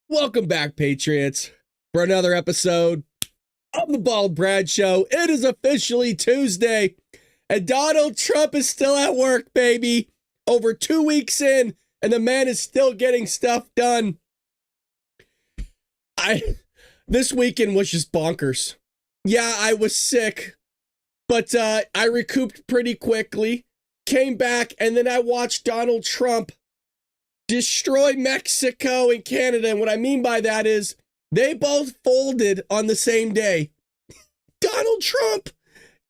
Welcome back, Patriots, for another episode of the Bald Brad Show. It is officially Tuesday, and Donald Trump is still at work, baby. Over 2 weeks in, and the man is still getting stuff done. This weekend was just bonkers. Yeah, I was sick, but I recouped pretty quickly, came back, and then I watched Donald Trump destroy Mexico and Canada. And what I mean by that is they both folded on the same day. Donald Trump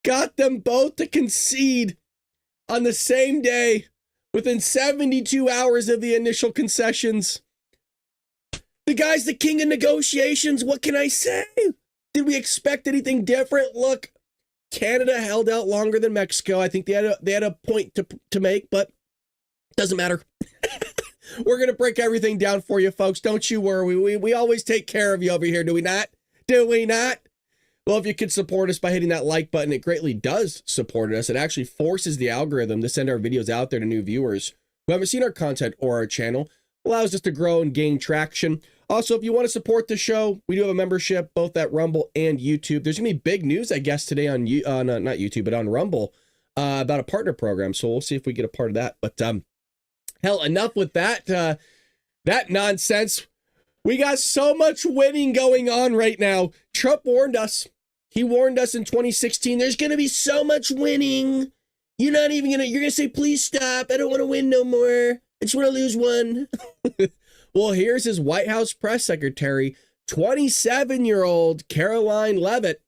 got them both to concede on the same day within 72 hours of the initial concessions. The guy's the king of negotiations. What can I say? Did we expect anything different? Look, Canada held out longer than Mexico. I think they had a point to make, but doesn't matter. We're going to break everything down for you, folks. Don't you worry. We always take care of you over here, do we not? Do we not? Well, if you could support us by hitting that like button, it greatly does support us. It actually forces the algorithm to send our videos out there to new viewers who haven't seen our content or our channel. Allows us to grow and gain traction. Also, if you want to support the show, we do have a membership both at Rumble and YouTube. There's going to be big news, I guess, today on not YouTube, but on Rumble about a partner program. So we'll see if we get a part of that. But hell, enough with that nonsense. We got so much winning going on right now. Trump warned us. He warned us in 2016. There's going to be so much winning. You're not even going to, you're going to say, please stop. I don't want to win no more. I just want to lose one. Well, here's his White House press secretary, 27-year-old Caroline Leavitt,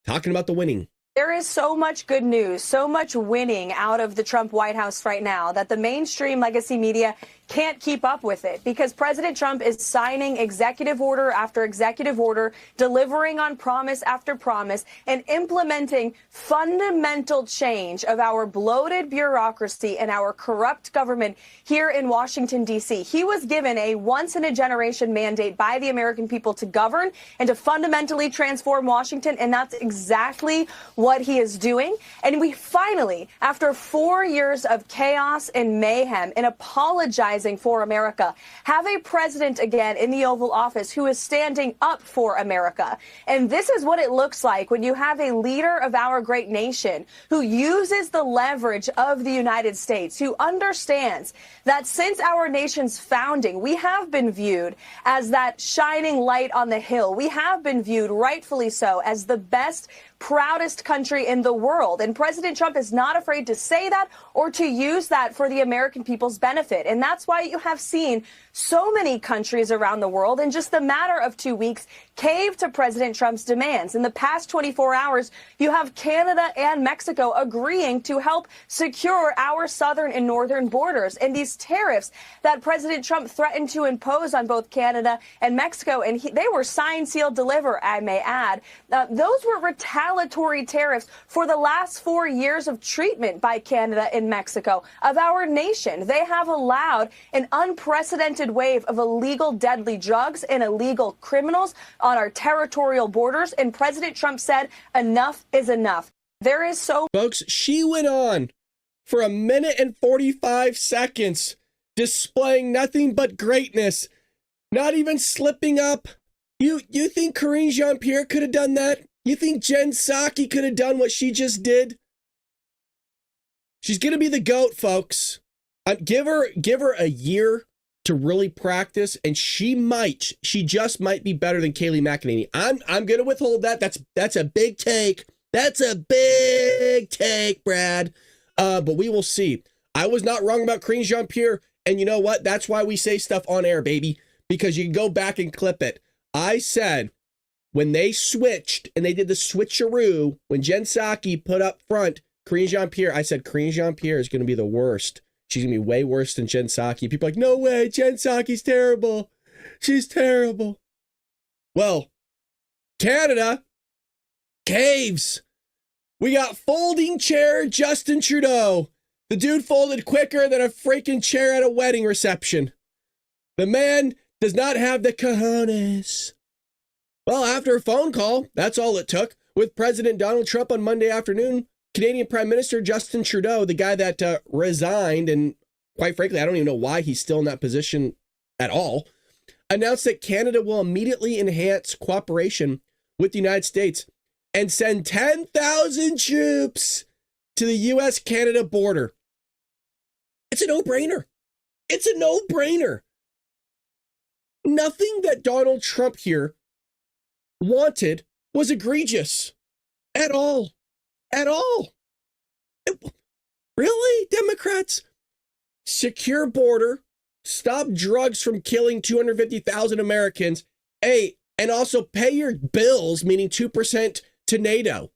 talking about the winning. There is so much good news, so much winning out of the Trump White House right now that the mainstream legacy media can't keep up with it, because President Trump is signing executive order after executive order, delivering on promise after promise, and implementing fundamental change of our bloated bureaucracy and our corrupt government here in Washington, D.C. He was given a once-in-a-generation mandate by the American people to govern and to fundamentally transform Washington, and that's exactly what he is doing. And we finally, after 4 years of chaos and mayhem and apologizing for America, have a president again in the Oval Office who is standing up for America. And this is what it looks like when you have a leader of our great nation who uses the leverage of the United States, who understands that since our nation's founding, we have been viewed as that shining light on the hill. We have been viewed, rightfully so, as the best, proudest country in the world. And President Trump is not afraid to say that or to use that for the American people's benefit. And that's why you have seen so many countries around the world in just a matter of 2 weeks cave to President Trump's demands. In the past 24 hours, you have Canada and Mexico agreeing to help secure our southern and northern borders. And these tariffs that President Trump threatened to impose on both Canada and Mexico, and they were sign, seal, deliver, I may add. Those were retaliatory tariffs for the last 4 years of treatment by Canada and Mexico of our nation. They have allowed an unprecedented wave of illegal deadly drugs and illegal criminals on our territorial borders. And President Trump said, enough is enough. There is so... Folks, she went on for 1 minute and 45 seconds displaying nothing but greatness, not even slipping up. You think Karine Jean-Pierre could have done that? You think Jen Psaki could have done what she just did? She's going to be the GOAT, folks. Give her a year to really practice, and she just might be better than Kayleigh McEnany. I'm going to withhold that. That's a big take. That's a big take, Brad. But we will see. I was not wrong about Karine Jean-Pierre, and you know what? That's why we say stuff on air, baby, because you can go back and clip it. I said when they switched and they did the switcheroo, when Jen Psaki put up front Karine Jean-Pierre, I said Karine Jean-Pierre is going to be the worst. She's going to be way worse than Jen Psaki. People are like, no way, Jen Psaki's terrible. She's terrible. Well, Canada caves. We got folding chair Justin Trudeau. The dude folded quicker than a freaking chair at a wedding reception. The man does not have the cojones. Well, after a phone call, that's all it took, with President Donald Trump on Monday afternoon, Canadian Prime Minister Justin Trudeau, the guy that resigned, and quite frankly, I don't even know why he's still in that position at all, announced that Canada will immediately enhance cooperation with the United States and send 10,000 troops to the U.S.-Canada border. It's a no-brainer. It's a no-brainer. Nothing that Donald Trump here wanted was egregious at all. At all. Really, Democrats? Secure border, stop drugs from killing 250,000 Americans, and also pay your bills, meaning 2% to NATO.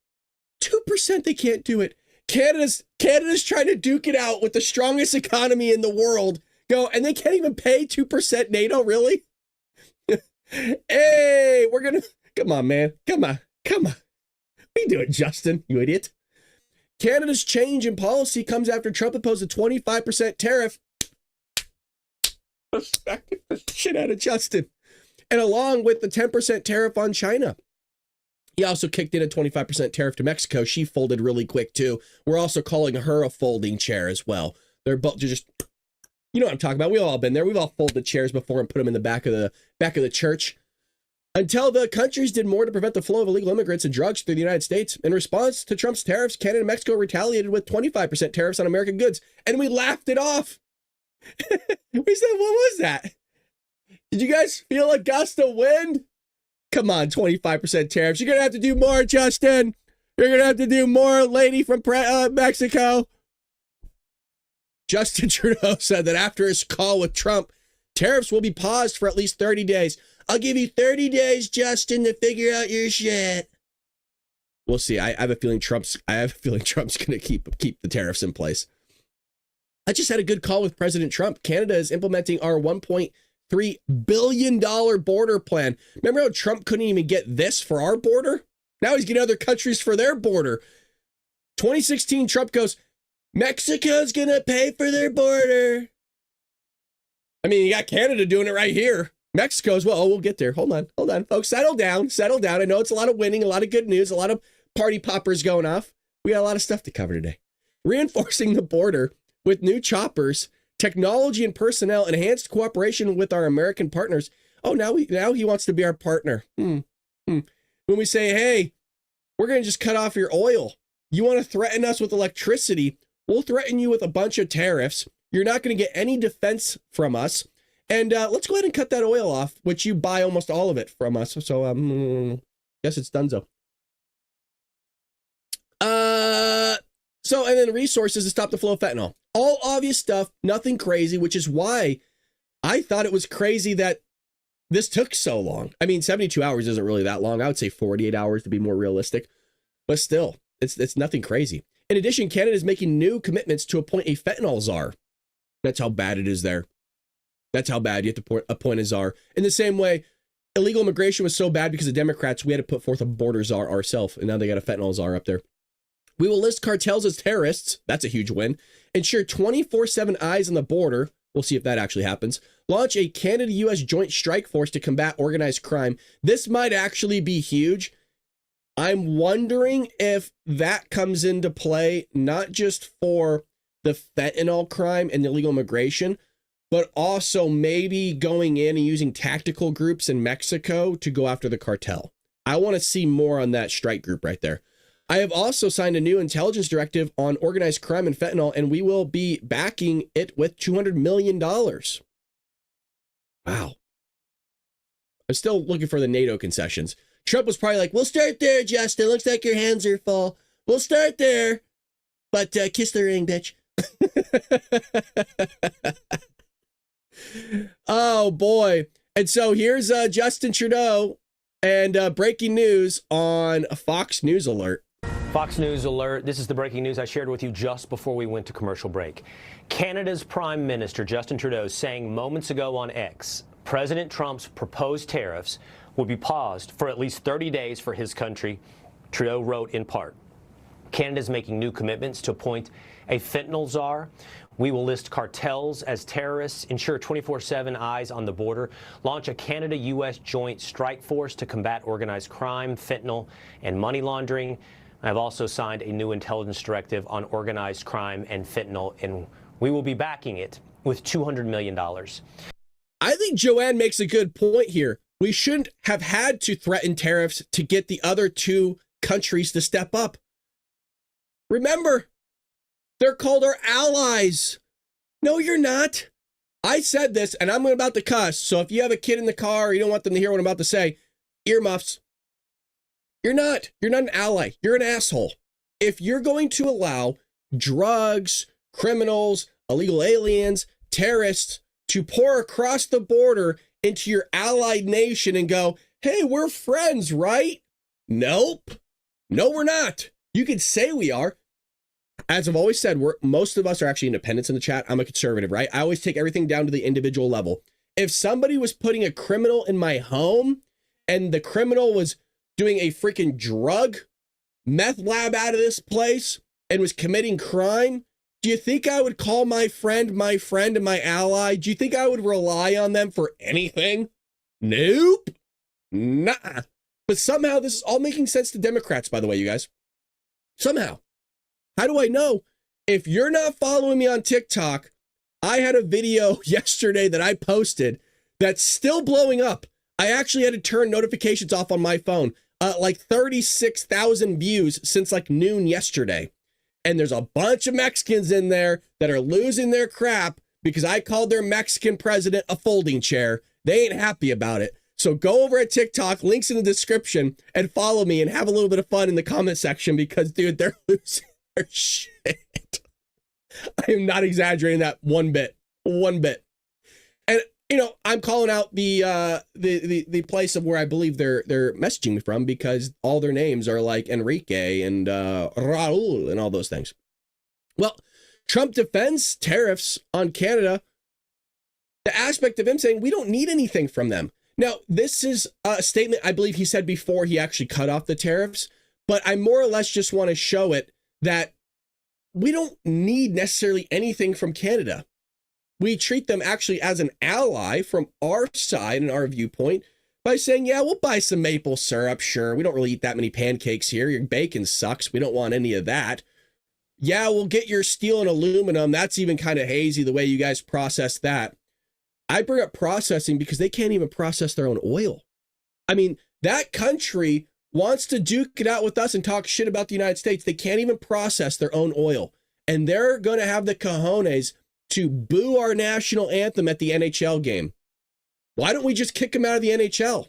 2%, they can't do it. Canada's trying to duke it out with the strongest economy in the world. And they can't even pay 2% NATO, really? Hey, come on, man. Come on. What are you doing, Justin, you idiot? Canada's change in policy comes after Trump imposed a 25% tariff. Respect the shit out of Justin. And along with the 10% tariff on China. He also kicked in a 25% tariff to Mexico. She folded really quick, too. We're also calling her a folding chair as well. They're just, you know what I'm talking about. We've all been there. We've all folded chairs before and put them in the back of the church. Until the countries did more to prevent the flow of illegal immigrants and drugs through the United States. In response to Trump's tariffs, Canada and Mexico retaliated with 25% tariffs on American goods, and we laughed it off. We said, what was that? Did you guys feel a gust of wind? Come on, 25% tariffs. You're going to have to do more, Justin. You're going to have to do more, lady from Mexico. Justin Trudeau said that after his call with Trump, tariffs will be paused for at least 30 days. I'll give you 30 days, Justin, to figure out your shit. We'll see. I have a feeling Trump's going to keep the tariffs in place. I just had a good call with President Trump. Canada is implementing our $1.3 billion border plan. Remember how Trump couldn't even get this for our border? Now he's getting other countries for their border. 2016, Trump goes, Mexico's going to pay for their border. I mean, you got Canada doing it right here. Mexico as well. Oh, we'll get there. Hold on, folks. Settle down. I know it's a lot of winning, a lot of good news, a lot of party poppers going off. We got a lot of stuff to cover today. Reinforcing the border with new choppers, technology and personnel, enhanced cooperation with our American partners. Oh, now he wants to be our partner. When we say, hey, we're going to just cut off your oil. You want to threaten us with electricity? We'll threaten you with a bunch of tariffs. You're not going to get any defense from us. And let's go ahead and cut that oil off, which you buy almost all of it from us. So guess it's donezo. And then resources to stop the flow of fentanyl. All obvious stuff, nothing crazy, which is why I thought it was crazy that this took so long. I mean, 72 hours isn't really that long. I would say 48 hours to be more realistic, but still, it's nothing crazy. In addition, Canada is making new commitments to appoint a fentanyl czar. That's how bad it is there. That's how bad you have to appoint a czar. In the same way, illegal immigration was so bad because of Democrats, we had to put forth a border czar ourselves, and now they got a fentanyl czar up there. We will list cartels as terrorists. That's a huge win. Ensure 24/7 eyes on the border. We'll see if that actually happens. Launch a Canada-U.S. joint strike force to combat organized crime. This might actually be huge. I'm wondering if that comes into play, not just for the fentanyl crime and illegal immigration, but also maybe going in and using tactical groups in Mexico to go after the cartel. I want to see more on that strike group right there. I have also signed a new intelligence directive on organized crime and fentanyl, and we will be backing it with $200 million. Wow. I'm still looking for the NATO concessions. Trump was probably like, we'll start there, Justin. Looks like your hands are full. We'll start there. But kiss the ring, bitch. Oh, boy. And so here's Justin Trudeau and breaking news on a Fox News alert. Fox News alert. This is the breaking news I shared with you just before we went to commercial break. Canada's Prime Minister Justin Trudeau saying moments ago on X, President Trump's proposed tariffs will be paused for at least 30 days for his country. Trudeau wrote in part, Canada's making new commitments to appoint a fentanyl czar. We will list cartels as terrorists, ensure 24/7 eyes on the border, launch a Canada-U.S. joint strike force to combat organized crime, fentanyl, and money laundering. I've also signed a new intelligence directive on organized crime and fentanyl, and we will be backing it with $200 million. I think Joanne makes a good point here. We shouldn't have had to threaten tariffs to get the other two countries to step up. Remember, they're called our allies. No, you're not. I said this, and I'm about to cuss, so if you have a kid in the car or you don't want them to hear what I'm about to say, earmuffs. You're not an ally. You're an asshole. If you're going to allow drugs, criminals, illegal aliens, terrorists to pour across the border into your allied nation and go, hey, we're friends, right? Nope. No, we're not. You could say we are. As I've always said, most of us are actually independents in the chat. I'm a conservative, right? I always take everything down to the individual level. If somebody was putting a criminal in my home and the criminal was doing a freaking drug meth lab out of this place and was committing crime, do you think I would call my friend, and my ally? Do you think I would rely on them for anything? Nope. Nah. But somehow this is all making sense to Democrats, by the way, you guys. Somehow. How do I know? If you're not following me on TikTok, I had a video yesterday that I posted that's still blowing up. I actually had to turn notifications off on my phone. Like 36,000 views since like noon yesterday. And there's a bunch of Mexicans in there that are losing their crap because I called their Mexican president a folding chair. They ain't happy about it. So go over at TikTok, links in the description, and follow me and have a little bit of fun in the comment section because, dude, they're losing their shit. I am not exaggerating that one bit. And, you know, I'm calling out the place of where I believe they're messaging me from because all their names are like Enrique and Raul and all those things. Well, Trump defends tariffs on Canada. The aspect of him saying we don't need anything from them. Now, this is a statement I believe he said before he actually cut off the tariffs, but I more or less just want to show it that we don't need necessarily anything from Canada. We treat them actually as an ally from our side and our viewpoint by saying, yeah, we'll buy some maple syrup. Sure. We don't really eat that many pancakes here. Your bacon sucks. We don't want any of that. Yeah, we'll get your steel and aluminum. That's even kind of hazy the way you guys process that. I bring up processing because they can't even process their own oil. I mean, that country wants to duke it out with us and talk shit about the United States. They can't even process their own oil. And they're going to have the cojones to boo our national anthem at the NHL game. Why don't we just kick them out of the NHL?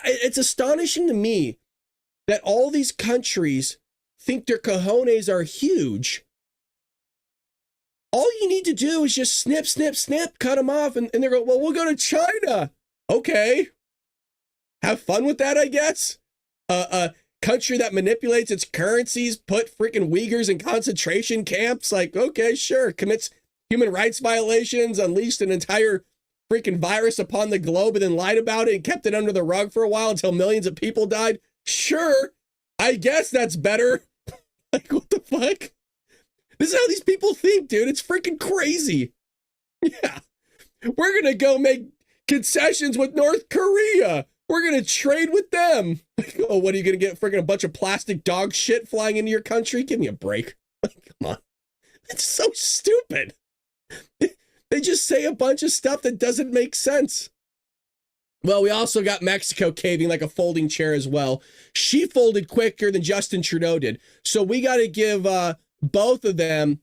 It's astonishing to me that all these countries think their cojones are huge all you need to do is just snip, snip, snip, cut them off. And they're going, well, we'll go to China. Okay. Have fun with that, I guess. A country that manipulates its currencies, put freaking Uyghurs in concentration camps. Like, okay, sure. Commits human rights violations, unleashed an entire freaking virus upon the globe and then lied about it and kept it under the rug for a while until millions of people died. Sure. I guess that's better. Like, what the fuck? This is how these people think, dude. It's freaking crazy. Yeah. We're going to go make concessions with North Korea. We're going to trade with them. Oh, what are you going to get? Freaking a bunch of plastic dog shit flying into your country? Give me a break. Come on. It's so stupid. They just say a bunch of stuff that doesn't make sense. Well, we also got Mexico caving like a folding chair as well. She folded quicker than Justin Trudeau did. So we got to give both of them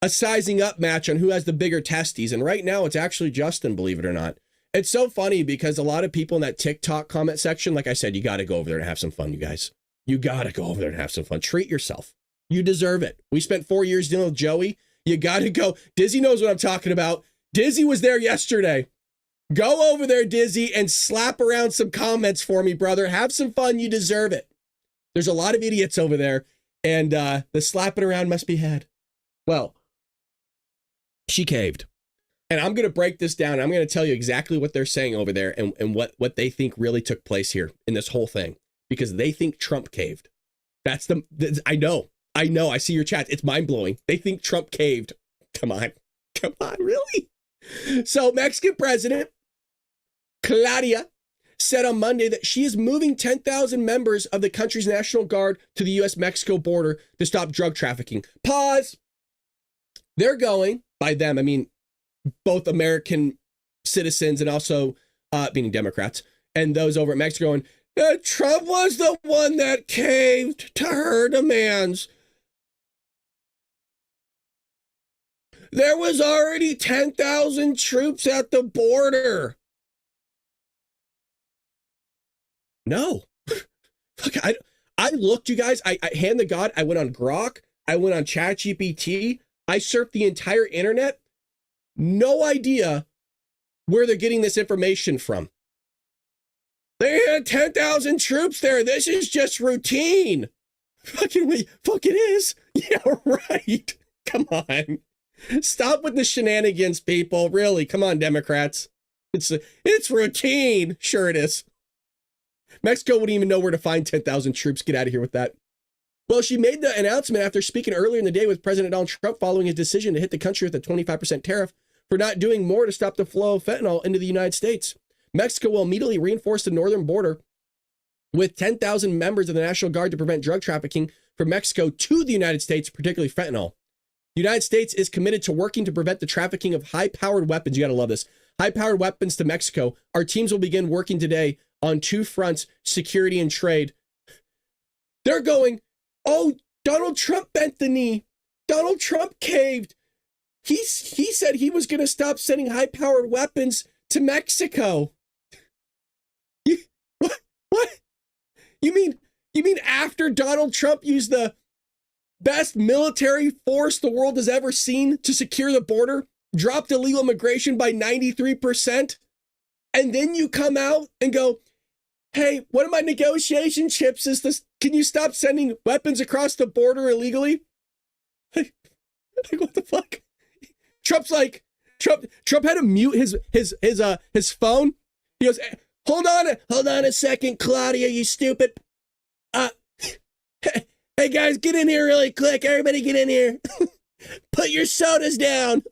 a sizing up match on who has the bigger testes. And right now it's actually Justin, believe it or not. It's so funny because a lot of people in that TikTok comment section, like I said, you got to go over there and have some fun, you guys. You got to go over there and have some fun. Treat yourself. You deserve it. We spent 4 years dealing with Joey. You got to go. Dizzy knows what I'm talking about. Dizzy was there yesterday. Go over there, Dizzy, and slap around some comments for me, brother. Have some fun. You deserve it. There's a lot of idiots over there, and the slapping around must be had. Well, she caved. And I'm going to break this down. I'm going to tell you exactly what they're saying over there and what they think really took place here in this whole thing. Because they think Trump caved. I know. I see your chat. It's mind-blowing. They think Trump caved. Come on, really? So Mexican President Claudia said on Monday that she is moving 10,000 members of the country's National Guard to the U.S.-Mexico border to stop drug trafficking. Pause. They're going, by them, I mean, both American citizens and also, meaning Democrats, and those over at Mexico, and Trump was the one that caved to her demands. There was already 10,000 troops at the border. No. Look, I looked, you guys, I hand to God, I went on Grok, I went on ChatGPT, I surfed the entire internet. No idea where they're getting this information from. They had 10,000 troops there. This is just routine. Fuck it is. Yeah, right. Come on. Stop with the shenanigans, people. Really, come on, Democrats. It's routine. Sure it is. Mexico wouldn't even know where to find 10,000 troops. Get out of here with that. Well, she made the announcement after speaking earlier in the day with President Donald Trump following his decision to hit the country with a 25% tariff for not doing more to stop the flow of fentanyl into the United States. Mexico will immediately reinforce the northern border with 10,000 members of the National Guard to prevent drug trafficking from Mexico to the United States, particularly fentanyl. The United States is committed to working to prevent the trafficking of high-powered weapons. You got to love this. High-powered weapons to Mexico. Our teams will begin working today on two fronts, security and trade. They're going, oh, Donald Trump bent the knee. Donald Trump caved. He said he was going to stop sending high-powered weapons to Mexico. What? You mean after Donald Trump used the best military force the world has ever seen to secure the border, dropped illegal immigration by 93%, and then you come out and go, hey, one of my negotiation chips is this, can you stop sending weapons across the border illegally? Like, what the fuck? Trump's like, Trump had to mute his phone. He goes, hold on a second, Claudia, you stupid. Hey guys, get in here really quick. Everybody get in here. Put your sodas down.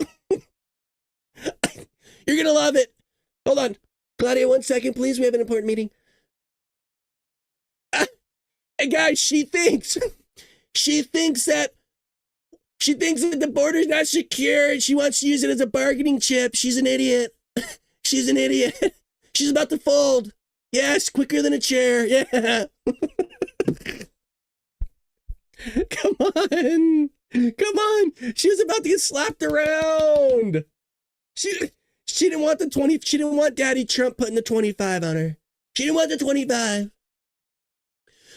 You're gonna love it. Hold on. Claudia, 1 second, please. We have an important meeting. Hey guys, she thinks that the border's not secure and she wants to use it as a bargaining chip. She's an idiot. She's an idiot. She's about to fold. Yes, quicker than a chair. Yeah. Come on. She was about to get slapped around. She didn't want the 20. She didn't want Daddy Trump putting the 25 on her. She didn't want the 25.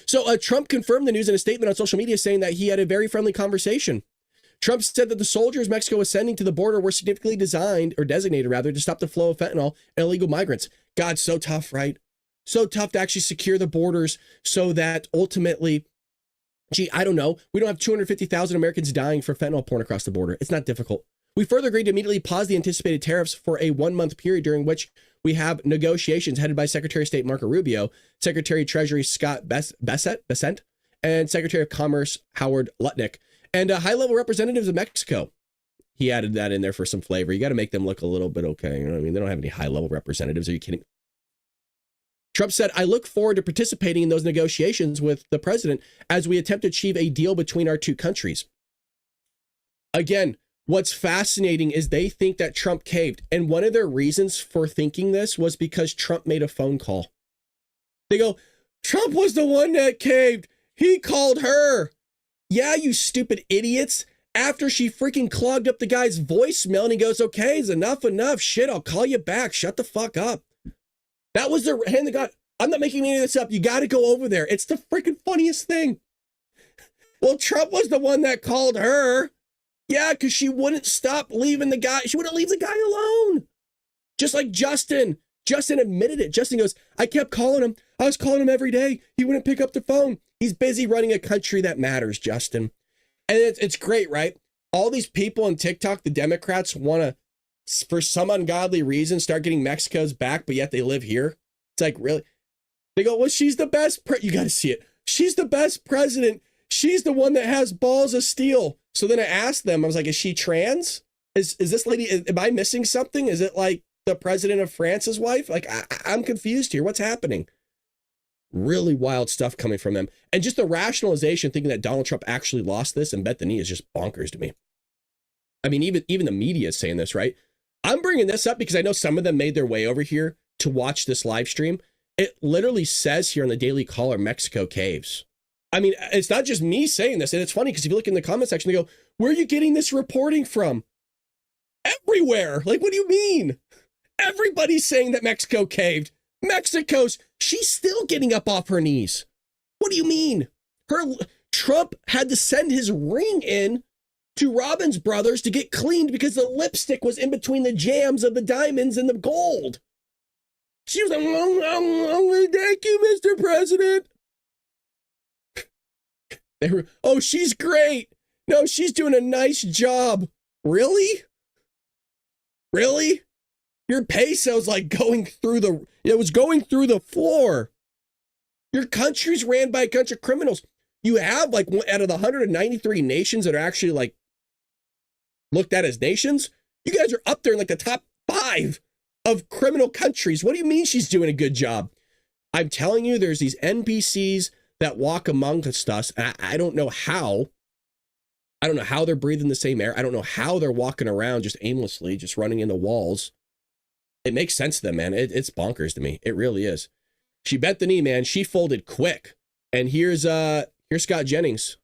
So Trump confirmed the news in a statement on social media saying that he had a very friendly conversation. Trump said that the soldiers Mexico was sending to the border were significantly designated rather, to stop the flow of fentanyl and illegal migrants. God, so tough, right? So tough to actually secure the borders so that ultimately, I don't know, we don't have 250,000 Americans dying for fentanyl pouring across the border. It's not difficult. We further agreed to immediately pause the anticipated tariffs for a 1-month period during which we have negotiations headed by Secretary of State Marco Rubio, Secretary of Treasury Scott Bessent, and Secretary of Commerce Howard Lutnick, and high-level representatives of Mexico. He added that in there for some flavor. You got to make them look a little bit okay. You know what I mean? They don't have any high-level representatives. Are you kidding? Trump said, I look forward to participating in those negotiations with the president as we attempt to achieve a deal between our two countries. Again, what's fascinating is they think that Trump caved. And one of their reasons for thinking this was because Trump made a phone call. They go, Trump was the one that caved. He called her. Yeah, you stupid idiots. After she freaking clogged up the guy's voicemail and he goes, okay, it's enough. Shit, I'll call you back. Shut the fuck up. That was the hand that got, I'm not making any of this up. You got to go over there. It's the freaking funniest thing. Well, Trump was the one that called her. Yeah, because she wouldn't stop leaving the guy. She wouldn't leave the guy alone. Just like Justin. Justin admitted it. Justin goes, I kept calling him. I was calling him every day. He wouldn't pick up the phone. He's busy running a country that matters, Justin. And it's great, right? All these people on TikTok, the Democrats want to, for some ungodly reason, start getting Mexico's back, but yet they live here. It's like, really? They go, well, she's the best. You got to see it. She's the best president. She's the one that has balls of steel. So then I asked them, I was like, is she trans? Is this lady, am I missing something? Is it like the president of France's wife? Like, I'm confused here. What's happening? Really wild stuff coming from them. And just the rationalization, thinking that Donald Trump actually lost this and bet the knee, is just bonkers to me. I mean, even the media is saying this, right? I'm bringing this up because I know some of them made their way over here to watch this live stream. It literally says here on the Daily Caller, Mexico caves. I mean, it's not just me saying this. And it's funny because if you look in the comment section, they go, where are you getting this reporting from? Everywhere. Like, what do you mean? Everybody's saying that Mexico caved. She's still getting up off her knees. What do you mean? Trump had to send his ring in to Robbins Brothers to get cleaned because the lipstick was in between the jams of the diamonds and the gold. She was like, thank you, Mr. President. Oh, she's great. No, she's doing a nice job. Really? Really? Your peso's like going through the floor. Your country's ran by a bunch of criminals. You have like out of the 193 nations that are actually like looked at as nations, you guys are up there in like the top 5 of criminal countries. What do you mean she's doing a good job? I'm telling you, there's these NPCs that walk amongst us. And I don't know how. I don't know how they're breathing the same air. I don't know how they're walking around just aimlessly, just running into walls. It makes sense to them, man. It's bonkers to me. It really is. She bent the knee, man. She folded quick. And here's Scott Jennings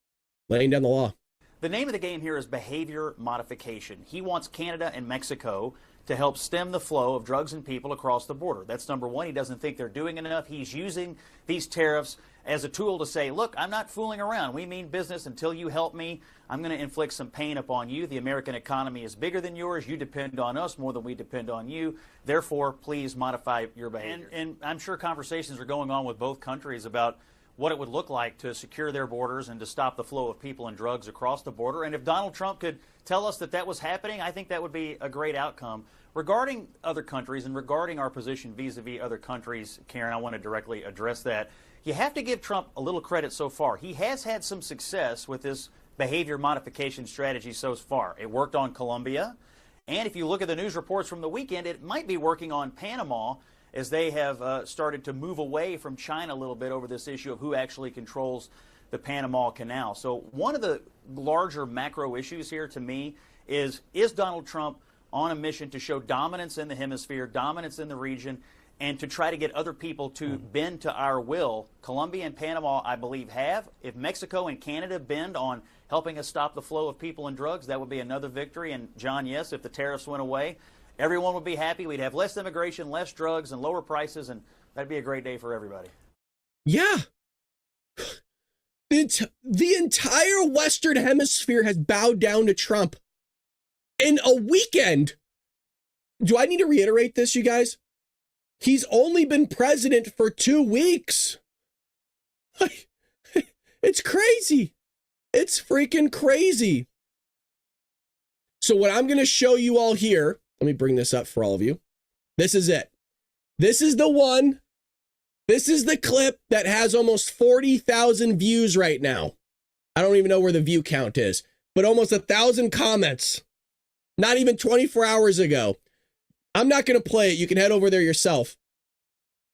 laying down the law. The name of the game here is behavior modification. He wants Canada and Mexico to help stem the flow of drugs and people across the border. That's number one. He doesn't think they're doing enough. He's using these tariffs as a tool to say, look, I'm not fooling around. We mean business. Until you help me, I'm going to inflict some pain upon you. The American economy is bigger than yours. You depend on us more than we depend on you. Therefore, please modify your behavior. And I'm sure conversations are going on with both countries about what it would look like to secure their borders and to stop the flow of people and drugs across the border. And if Donald Trump could tell us that that was happening, I think that would be a great outcome. Regarding other countries and regarding our position vis-a-vis other countries, Karen, I want to directly address that. You have to give Trump a little credit so far. He has had some success with this behavior modification strategy so far. It worked on Colombia. And if you look at the news reports from the weekend, it might be working on Panama, as they have started to move away from China a little bit over this issue of who actually controls the Panama Canal. So one of the larger macro issues here to me is Donald Trump on a mission to show dominance in the hemisphere, dominance in the region, and to try to get other people to bend to our will? Colombia and Panama, I believe, have. If Mexico and Canada bend on helping us stop the flow of people and drugs, that would be another victory. And, John, yes, if the tariffs went away, everyone would be happy. We'd have less immigration, less drugs, and lower prices, and that'd be a great day for everybody. Yeah. The entire Western Hemisphere has bowed down to Trump in a weekend. Do I need to reiterate this, you guys? He's only been president for 2 weeks. It's crazy. It's freaking crazy. So what I'm going to show you all here, let me bring this up for all of you. This is it. This is the one. This is the clip that has almost 40,000 views right now. I don't even know where the view count is, but almost 1,000 comments. Not even 24 hours ago. I'm not going to play it. You can head over there yourself.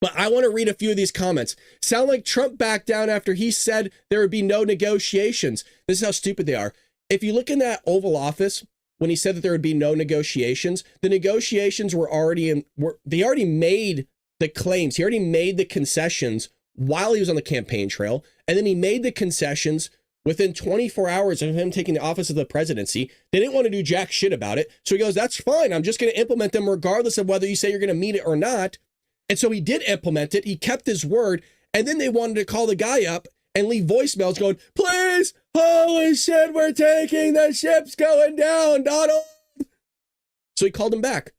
But I want to read a few of these comments. Sound like Trump backed down after he said there would be no negotiations. This is how stupid they are. If you look in that Oval Office, when he said that there would be no negotiations, the negotiations were already in, they already made the claims. He already made the concessions while he was on the campaign trail. And then he made the concessions within 24 hours of him taking the office of the presidency. They didn't want to do jack shit about it. So he goes, that's fine. I'm just going to implement them regardless of whether you say you're going to meet it or not. And so he did implement it. He kept his word. And then they wanted to call the guy up and leave voicemails going, please, holy shit, we're taking, the ship's going down, Donald. So he called him back.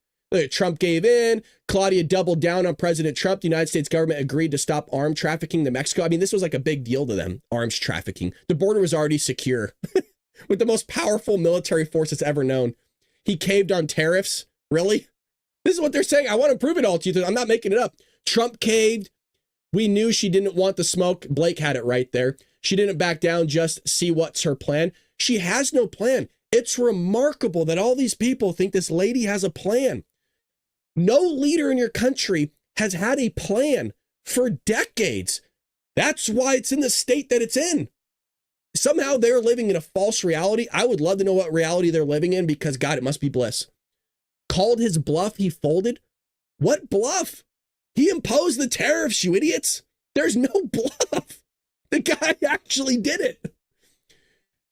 Trump gave in. Claudia doubled down on President Trump. The United States government agreed to stop arms trafficking to Mexico. I mean, this was like a big deal to them, arms trafficking. The border was already secure with the most powerful military force it's ever known. He caved on tariffs. Really? This is what they're saying. I want to prove it all to you. I'm not making it up. Trump caved. We knew she didn't want the smoke. Blake had it right there. She didn't back down. Just see what's her plan. She has no plan. It's remarkable that all these people think this lady has a plan. No leader in your country has had a plan for decades. That's why it's in the state that it's in. Somehow they're living in a false reality. I would love to know what reality they're living in because, God, it must be bliss. Called his bluff, he folded. What bluff? He imposed the tariffs, you idiots. There's no bluff. The guy actually did it.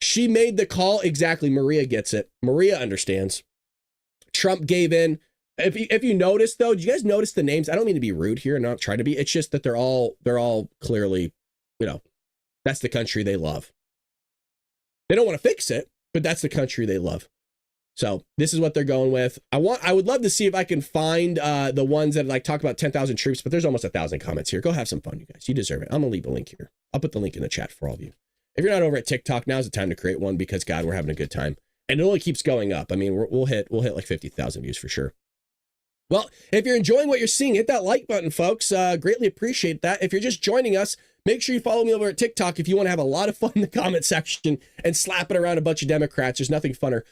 She made the call. Exactly. Maria gets it. Maria understands. Trump gave in. If you notice, though, do you guys notice the names? I don't mean to be rude here and not try to be. It's just that they're all clearly, that's the country they love. They don't want to fix it, but that's the country they love. So this is what they're going with. I would love to see if I can find the ones that talk about 10,000 troops, but there's almost 1,000 comments here. Go have some fun, you guys. You deserve it. I'm gonna leave a link here. I'll put the link in the chat for all of you. If you're not over at TikTok, now's the time to create one because, God, we're having a good time. And it only keeps going up. I mean, we'll hit like 50,000 views for sure. Well, if you're enjoying what you're seeing, hit that like button, folks. Greatly appreciate that. If you're just joining us, make sure you follow me over at TikTok if you want to have a lot of fun in the comment section and slapping around a bunch of Democrats. There's nothing funner.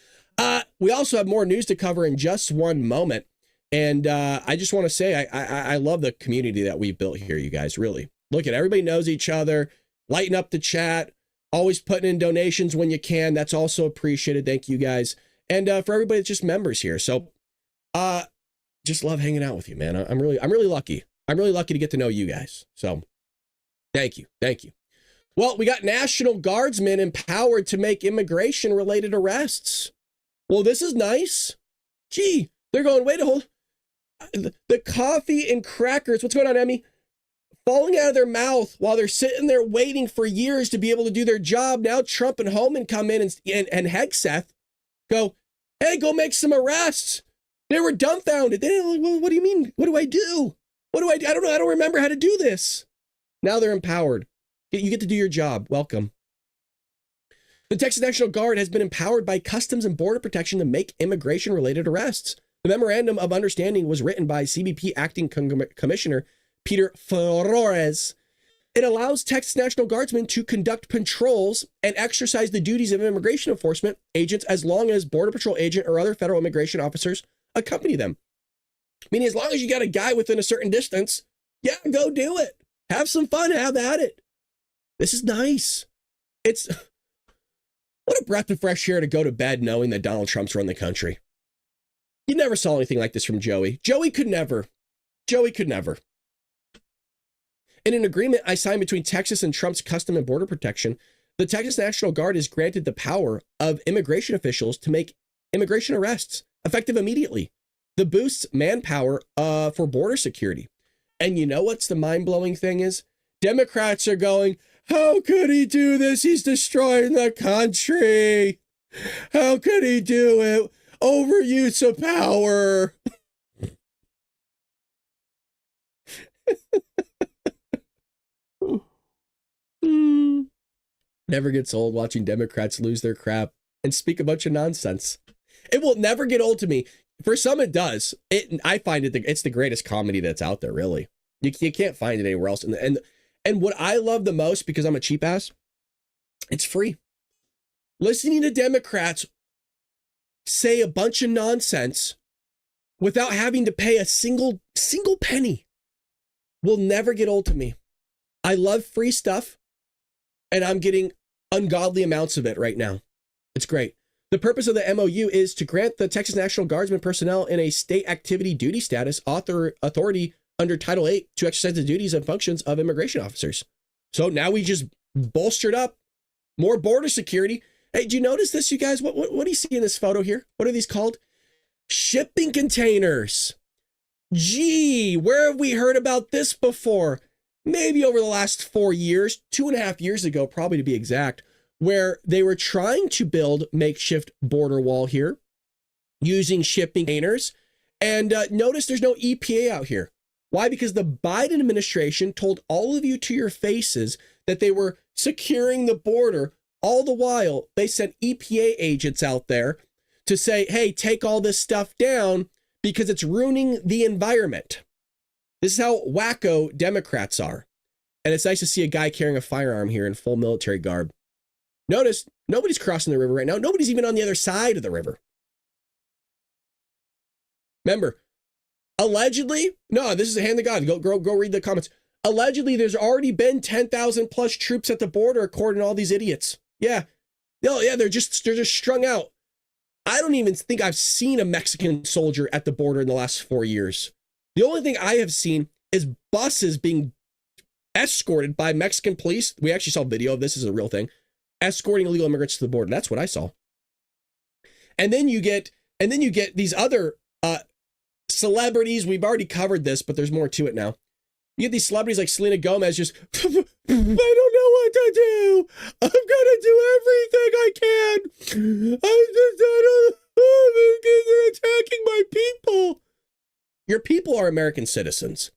We also have more news to cover in just one moment. And I just want to say I love the community that we've built here, you guys, really. Look at everybody knows each other, lighten up the chat, always putting in donations when you can. That's also appreciated. Thank you, guys. And for everybody that's just members here. So just love hanging out with you, man. I'm really lucky. I'm really lucky to get to know you guys. So thank you. Thank you. Well, we got National Guardsmen empowered to make immigration related arrests. Well, this is nice. Gee, they're going, wait a hold. The coffee and crackers, what's going on, Emmy? Falling out of their mouth while they're sitting there waiting for years to be able to do their job. Now Trump and Homan come in and Hegseth go, hey, go make some arrests. They were dumbfounded. They're like, well, what do you mean? What do I do? What do I do? I don't know. I don't remember how to do this. Now they're empowered. You get to do your job. Welcome. The Texas National Guard has been empowered by Customs and Border Protection to make immigration-related arrests. The Memorandum of Understanding was written by CBP Acting Commissioner Peter Flores. It allows Texas National Guardsmen to conduct patrols and exercise the duties of immigration enforcement agents as long as Border Patrol agent or other federal immigration officers accompany them. Meaning as long as you got a guy within a certain distance, yeah, go do it. Have some fun. Have at it. This is nice. It's... What a breath of fresh air to go to bed knowing that Donald Trump's run the country. You never saw anything like this from Joey. Joey could never. Joey could never. In an agreement I signed between Texas and Trump's Customs and Border Protection, the Texas National Guard is granted the power of immigration officials to make immigration arrests effective immediately. The boosts manpower for border security. And you know what's the mind-blowing thing is? Democrats are going, How could he do this? He's destroying the country. How could he do it? Overuse of power. Never gets old watching Democrats lose their crap and speak a bunch of nonsense. It will never get old to me. For some, it does. I find it's the greatest comedy that's out there, really. You can't find it anywhere else. And what I love the most, because I'm a cheap ass, it's free. Listening to Democrats say a bunch of nonsense without having to pay a single penny will never get old to me. I love free stuff, and I'm getting ungodly amounts of it right now. It's great. The purpose of the MOU is to grant the Texas National Guardsmen personnel in a state activity duty status authority under Title VIII to exercise the duties and functions of immigration officers. So now we just bolstered up more border security. Hey, do you notice this, you guys? What do you see in this photo here? What are these called? Shipping containers. Gee, where have we heard about this before? Maybe over the last 4 years, 2.5 years ago, probably to be exact, where they were trying to build makeshift border wall here using shipping containers. And notice there's no EPA out here. Why? Because the Biden administration told all of you to your faces that they were securing the border. All the while, they sent EPA agents out there to say, hey, take all this stuff down because it's ruining the environment. This is how wacko Democrats are. And it's nice to see a guy carrying a firearm here in full military garb. Notice, nobody's crossing the river right now. Nobody's even on the other side of the river. Remember, allegedly, no, this is a hand of God. Go read the comments. Allegedly, there's already been 10,000 plus troops at the border, according to all these idiots. Yeah. No, yeah, they're just strung out. I don't even think I've seen a Mexican soldier at the border in the last 4 years. The only thing I have seen is buses being escorted by Mexican police. We actually saw video of this as a real thing, escorting illegal immigrants to the border. That's what I saw. And then you get these other celebrities. We've already covered this, but there's more to it now. You get these celebrities like Selena Gomez just, I don't know what to do. I'm going to do everything I can. They're attacking my people. Your people are American citizens.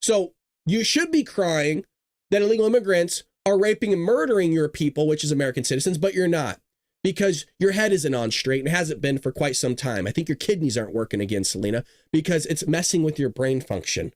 So you should be crying that illegal immigrants are raping and murdering your people, which is American citizens, but you're not. Because your head isn't on straight and hasn't been for quite some time. I think your kidneys aren't working again, Selena, because it's messing with your brain function.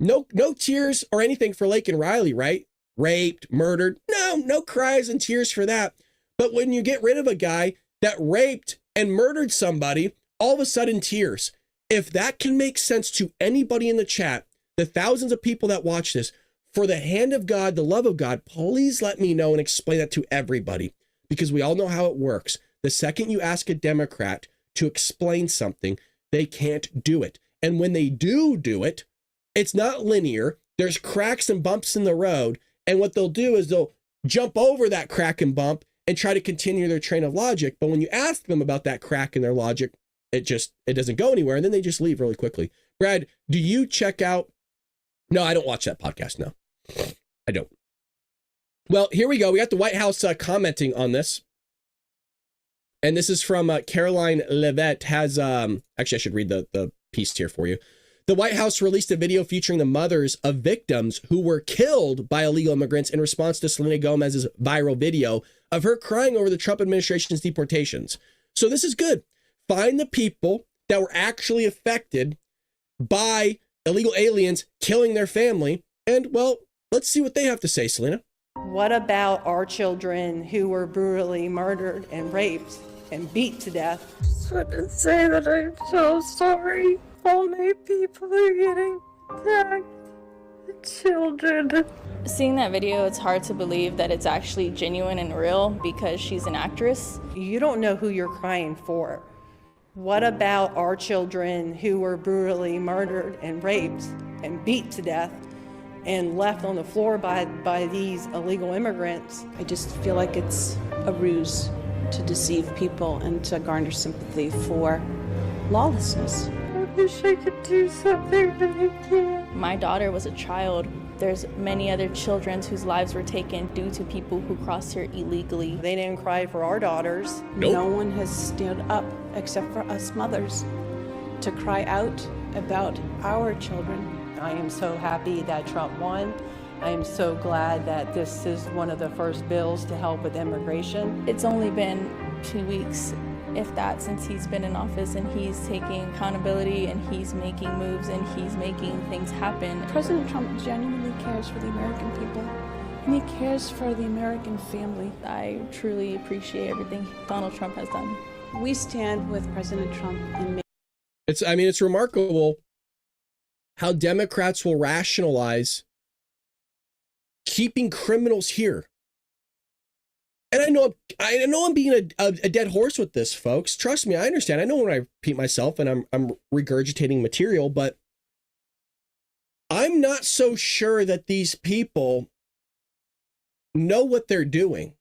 No tears or anything for Lake and Riley, right? Raped, murdered. No cries and tears for that. But when you get rid of a guy that raped and murdered somebody, all of a sudden tears. If that can make sense to anybody in the chat, the thousands of people that watch this, for the hand of God, the love of God, please let me know and explain that to everybody, because we all know how it works. The second you ask a Democrat to explain something, they can't do it. And when they do it, it's not linear. There's cracks and bumps in the road. And what they'll do is they'll jump over that crack and bump and try to continue their train of logic. But when you ask them about that crack in their logic, it doesn't go anywhere. And then they just leave really quickly. Brad, do you check out? No, I don't watch that podcast. No, I don't. Well, here we go. We got the White House commenting on this. And this is from Caroline Levitt has, actually, I should read the piece here for you. The White House released a video featuring the mothers of victims who were killed by illegal immigrants in response to Selena Gomez's viral video of her crying over the Trump administration's deportations. So this is good. Find the people that were actually affected by illegal aliens killing their family. And, well, let's see what they have to say, Selena. What about our children who were brutally murdered and raped and beat to death? I just want to say that I'm so sorry. All my people are getting attacked. The children. Seeing that video, it's hard to believe that it's actually genuine and real because she's an actress. You don't know who you're crying for. What about our children who were brutally murdered and raped and beat to death and left on the floor by these illegal immigrants? I just feel like it's a ruse to deceive people and to garner sympathy for lawlessness. I wish I could do something, but I can't. My daughter was a child There's many other children whose lives were taken due to people who crossed here illegally. They didn't cry for our daughters. Nope. No one has stood up except for us mothers to cry out about our children. I am so happy that Trump won. I am so glad that this is one of the first bills to help with immigration. It's only been 2 weeks, if that, since he's been in office, and he's taking accountability and he's making moves and he's making things happen. President Trump genuinely cares for the American people, and he cares for the American family. I truly appreciate everything Donald Trump has done. We stand with President Trump in It's remarkable how Democrats will rationalize keeping criminals here. And I know I'm being a dead horse with this, folks. Trust me, I understand. I know when I repeat myself and I'm regurgitating material, but I'm not so sure that these people know what they're doing.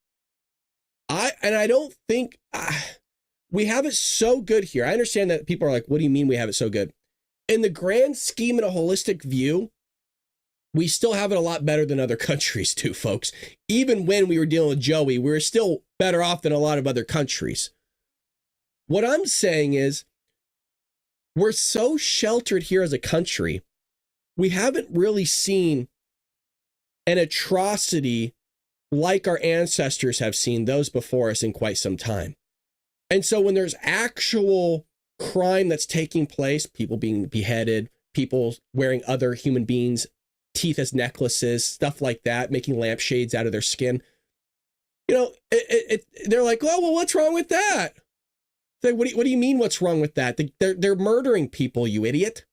I don't think we have it so good here. I understand that people are like, what do you mean we have it so good? In the grand scheme and a holistic view, we still have it a lot better than other countries do, folks. Even when we were dealing with Joey, we were still better off than a lot of other countries. What I'm saying is, we're so sheltered here as a country, we haven't really seen an atrocity like our ancestors have seen, those before us, in quite some time. And so when there's actual crime that's taking place, people being beheaded, people wearing other human beings' teeth as necklaces, stuff like that, making lampshades out of their skin, you know, they're like, oh, well, what's wrong with that? Like, what do you mean what's wrong with that? They're murdering people, you idiot.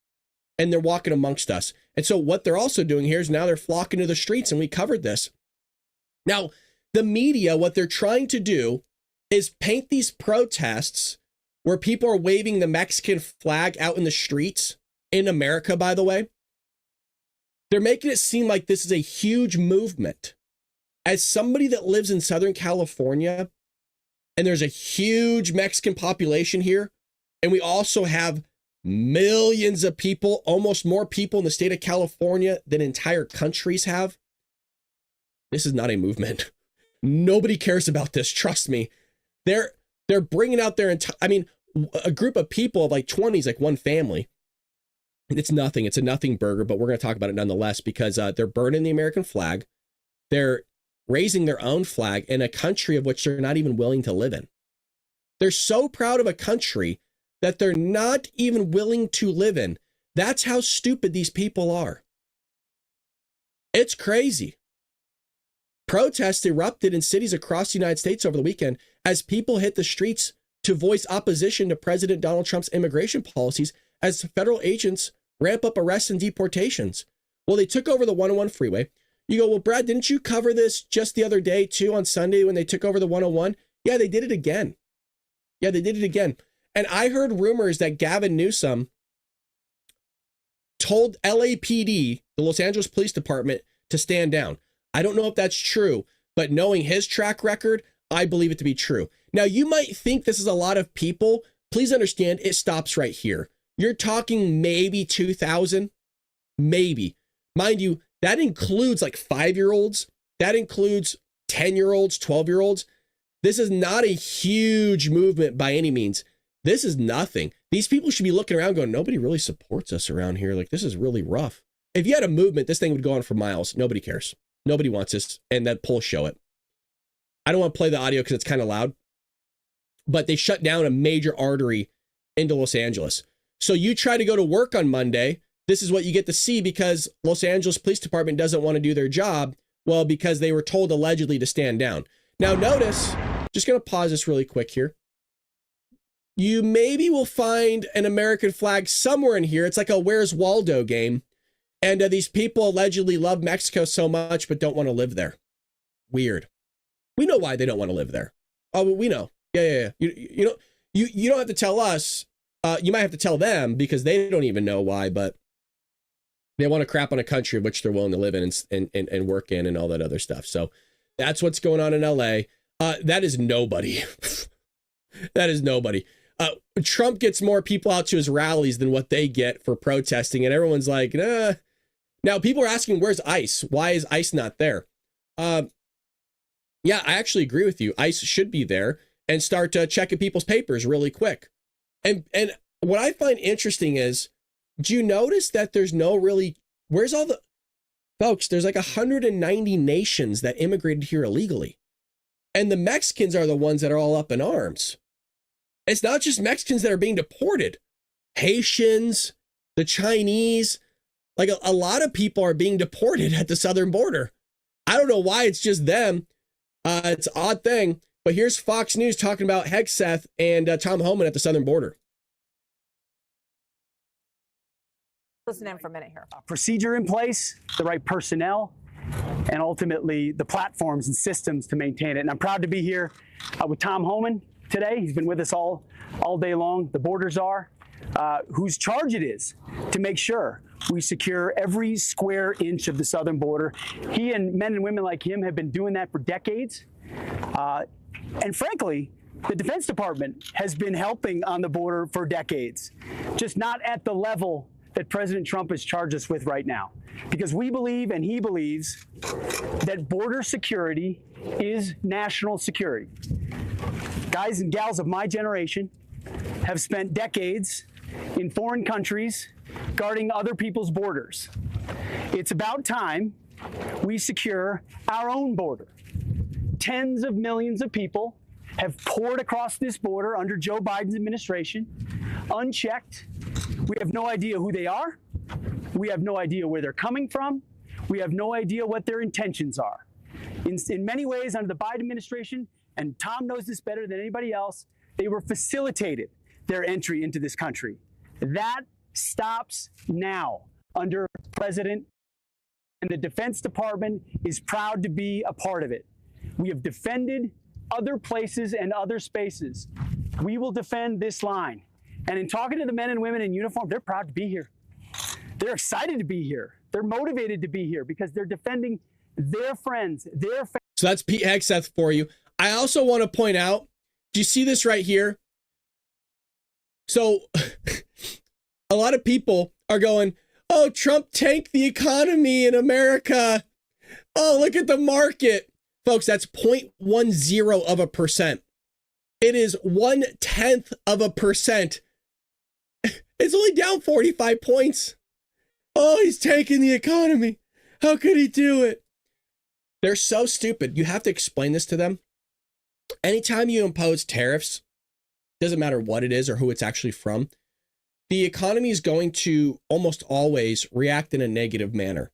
And they're walking amongst us. And so what they're also doing here is now they're flocking to the streets, and we covered this. Now, the media, what they're trying to do is paint these protests where people are waving the Mexican flag out in the streets, in America, by the way. They're making it seem like this is a huge movement. As somebody that lives in Southern California, and there's a huge Mexican population here, and we also have millions of people, almost more people in the state of California than entire countries have, this is not a movement. Nobody cares about this, trust me. They're bringing out their a group of people of like 20s, like one family. It's nothing. It's a nothing burger, but we're going to talk about it nonetheless, because they're burning the American flag. They're raising their own flag in a country of which they're not even willing to live in. They're so proud of a country that they're not even willing to live in. That's how stupid these people are. It's crazy. Protests erupted in cities across the United States over the weekend as people hit the streets to voice opposition to President Donald Trump's immigration policies as federal agents ramp up arrests and deportations. Well, they took over the 101 freeway. You go, well, Brad, didn't you cover this just the other day, too, on Sunday when they took over the 101? Yeah, they did it again. And I heard rumors that Gavin Newsom told LAPD, the Los Angeles Police Department, to stand down. I don't know if that's true, but knowing his track record, I believe it to be true. Now, you might think this is a lot of people. Please understand, it stops right here. You're talking maybe 2,000, maybe. Mind you, that includes like 5-year-olds. That includes 10-year-olds, 12-year-olds. This is not a huge movement by any means. This is nothing. These people should be looking around going, nobody really supports us around here. Like, this is really rough. If you had a movement, this thing would go on for miles. Nobody cares. Nobody wants this. And that polls show it. I don't want to play the audio because it's kind of loud, but they shut down a major artery into Los Angeles. So you try to go to work on Monday. This is what you get to see because Los Angeles Police Department doesn't want to do their job. Well, because they were told allegedly to stand down. Now notice, just going to pause this really quick here. You maybe will find an American flag somewhere in here. It's like a Where's Waldo game. And these people allegedly love Mexico so much, but don't want to live there. Weird. We know why they don't want to live there. Oh, we know. Yeah. You don't have to tell us. You might have to tell them because they don't even know why, but they want to crap on a country of which they're willing to live in and work in and all that other stuff. So that's what's going on in LA. That is nobody. That is nobody. Trump gets more people out to his rallies than what they get for protesting. And everyone's like, nah, Now, people are asking, where's ICE? Why is ICE not there? Yeah, I actually agree with you. ICE should be there and start checking people's papers really quick. And what I find interesting is, do you notice that there's no really, where's all the, folks, there's like 190 nations that immigrated here illegally. And the Mexicans are the ones that are all up in arms. It's not just Mexicans that are being deported. Haitians, the Chinese, like a lot of people are being deported at the southern border. I don't know why it's just them. It's an odd thing. But here's Fox News talking about Hegseth and Tom Homan at the southern border. Listen in for a minute here. A procedure in place, the right personnel, and ultimately the platforms and systems to maintain it. And I'm proud to be here with Tom Homan today. He's been with us all day long. The borders are, whose charge it is to make sure we secure every square inch of the southern border. He and men and women like him have been doing that for decades. And frankly, the Defense Department has been helping on the border for decades, just not at the level that President Trump has charged us with right now. Because we believe, and he believes, that border security is national security. Guys and gals of my generation have spent decades in foreign countries guarding other people's borders. It's about time we secure our own border. Tens of millions of people have poured across this border under Joe Biden's administration, unchecked. We have no idea who they are. We have no idea where they're coming from. We have no idea what their intentions are. In many ways, under the Biden administration, and Tom knows this better than anybody else, they were facilitated their entry into this country. That stops now under President, and the Defense Department is proud to be a part of it. We have defended other places and other spaces. We will defend this line. And in talking to the men and women in uniform, they're proud to be here. They're excited to be here. They're motivated to be here because they're defending their friends, their families. So that's Pete Hegseth for you. I also want to point out, do you see this right here? So a lot of people are going, oh, Trump tanked the economy in America. Oh, look at the market. Folks, that's 0.10%. It is 0.1%. It's only down 45 points. Oh, he's tanking the economy. How could he do it? They're so stupid. You have to explain this to them. Anytime you impose tariffs, doesn't matter what it is or who it's actually from, the economy is going to almost always react in a negative manner.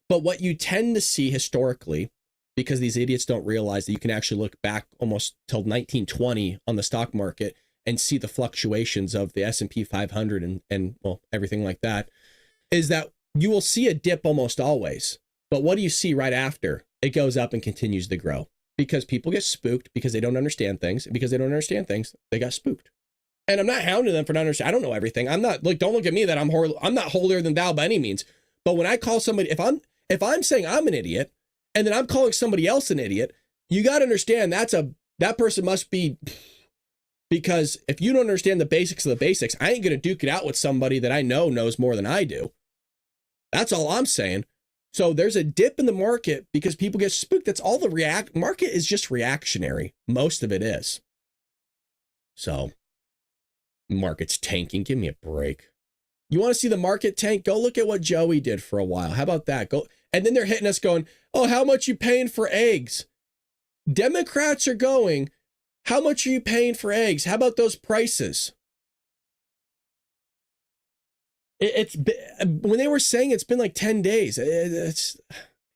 But what you tend to see historically, because these idiots don't realize that you can actually look back almost till 1920 on the stock market and see the fluctuations of the S&P 500 and well, everything like that, is that you will see a dip almost always. But what do you see right after? It goes up and continues to grow because people get spooked because they don't understand things. And because they don't understand things, they got spooked. And I'm not hounding them for not understanding. I don't know everything. I'm not like, don't look at me that I'm not holier than thou by any means. But when I call somebody, if I'm saying I'm an idiot and then I'm calling somebody else an idiot, you got to understand that person must be, because if you don't understand the basics of the basics, I ain't going to duke it out with somebody that I know knows more than I do. That's all I'm saying. So there's a dip in the market because people get spooked. That's all the market is just reactionary. Most of it is. So market's tanking. Give me a break. You want to see the market tank? Go look at what Joey did for a while. How about that? Go. And then they're hitting us going, oh, how much you paying for eggs? Democrats are going, how much are you paying for eggs? How about those prices? It's when they were saying it's been like 10 days.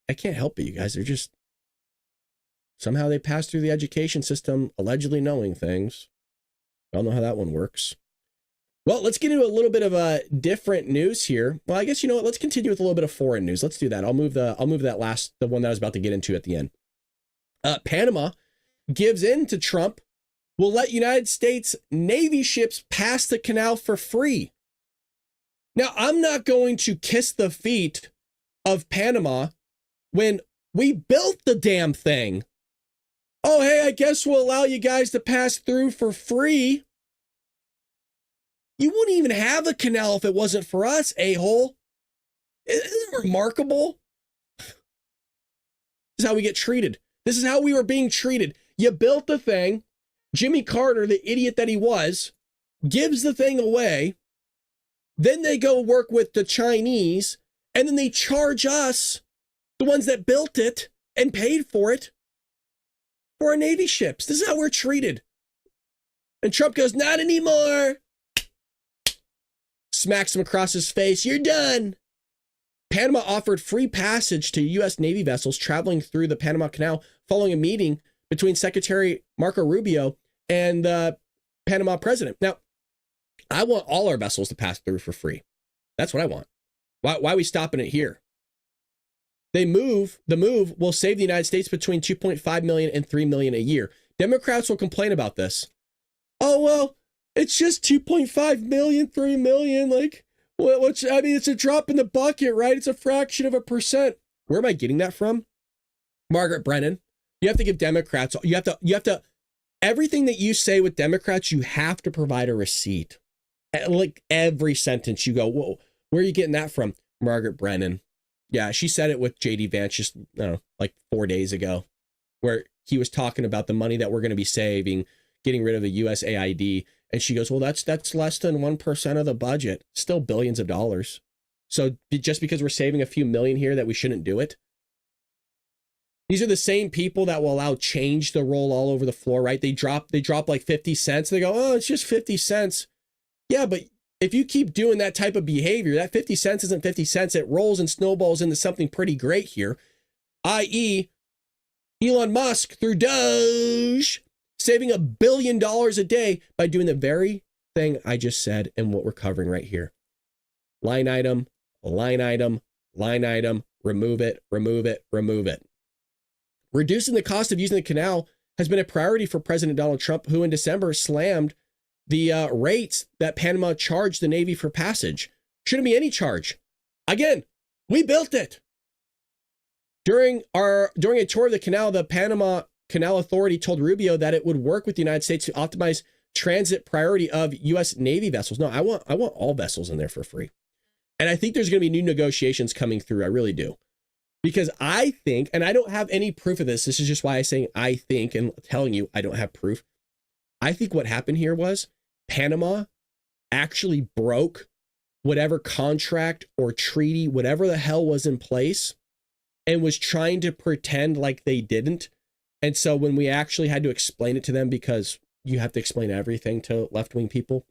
I can't help it, you guys. They're just somehow they pass through the education system allegedly knowing things. I don't know how that one works. Well, let's get into a little bit of a different news here. Well, I guess you know what? Let's continue with a little bit of foreign news. Let's do that. I'll move the one that I was about to get into at the end. Panama gives in to Trump, will let United States Navy ships pass the canal for free. Now, I'm not going to kiss the feet of Panama when we built the damn thing. Oh, hey, I guess we'll allow you guys to pass through for free. You wouldn't even have a canal if it wasn't for us, a-hole. Isn't it remarkable? This is how we get treated. This is how we were being treated. You built the thing. Jimmy Carter, the idiot that he was, gives the thing away. Then they go work with the Chinese, and then they charge us, the ones that built it and paid for it, for our Navy ships. This is how we're treated. And Trump goes, not anymore. Smacks him across his face. You're done. Panama offered free passage to U.S. Navy vessels traveling through the Panama Canal following a meeting between Secretary Marco Rubio and the Panama president. Now, I want all our vessels to pass through for free. That's what I want. Why are we stopping it here? The move will save the United States between 2.5 million and 3 million a year. Democrats will complain about this. Oh, well, it's just 2.5 million, 3 million. Like, I mean, it's a drop in the bucket, right? It's a fraction of a percent. Where am I getting that from? Margaret Brennan. You have to give Democrats, you have to, everything that you say with Democrats, you have to provide a receipt. Like every sentence you go, whoa, where are you getting that from? Margaret Brennan. Yeah, she said it with JD Vance just, I don't know, like 4 days ago, where he was talking about the money that we're going to be saving, getting rid of the USAID. And she goes, well, that's less than 1% of the budget, still billions of dollars. So just because we're saving a few million here that we shouldn't do it? These are the same people that will allow change to roll all over the floor, right? They drop like 50 cents. They go, oh, it's just 50 cents. Yeah, but if you keep doing that type of behavior, that 50 cents isn't 50 cents. It rolls and snowballs into something pretty great here, i.e. Elon Musk through Doge saving $1 billion a day by doing the very thing I just said and what we're covering right here. Line item, line item, line item, remove it, remove it, remove it. Reducing the cost of using the canal has been a priority for President Donald Trump, who in December slammed the rates that Panama charged the Navy for passage. Shouldn't be any charge. Again, we built it. During a tour of the canal, the Panama Canal Authority told Rubio that it would work with the United States to optimize transit priority of U.S. Navy vessels. No, I want all vessels in there for free. And I think there's going to be new negotiations coming through. I really do. Because I think, and I don't have any proof of this. This is just why I'm saying I think and telling you I don't have proof. I think what happened here was Panama actually broke whatever contract or treaty, whatever the hell was in place, and was trying to pretend like they didn't. And so when we actually had to explain it to them, because you have to explain everything to left-wing people,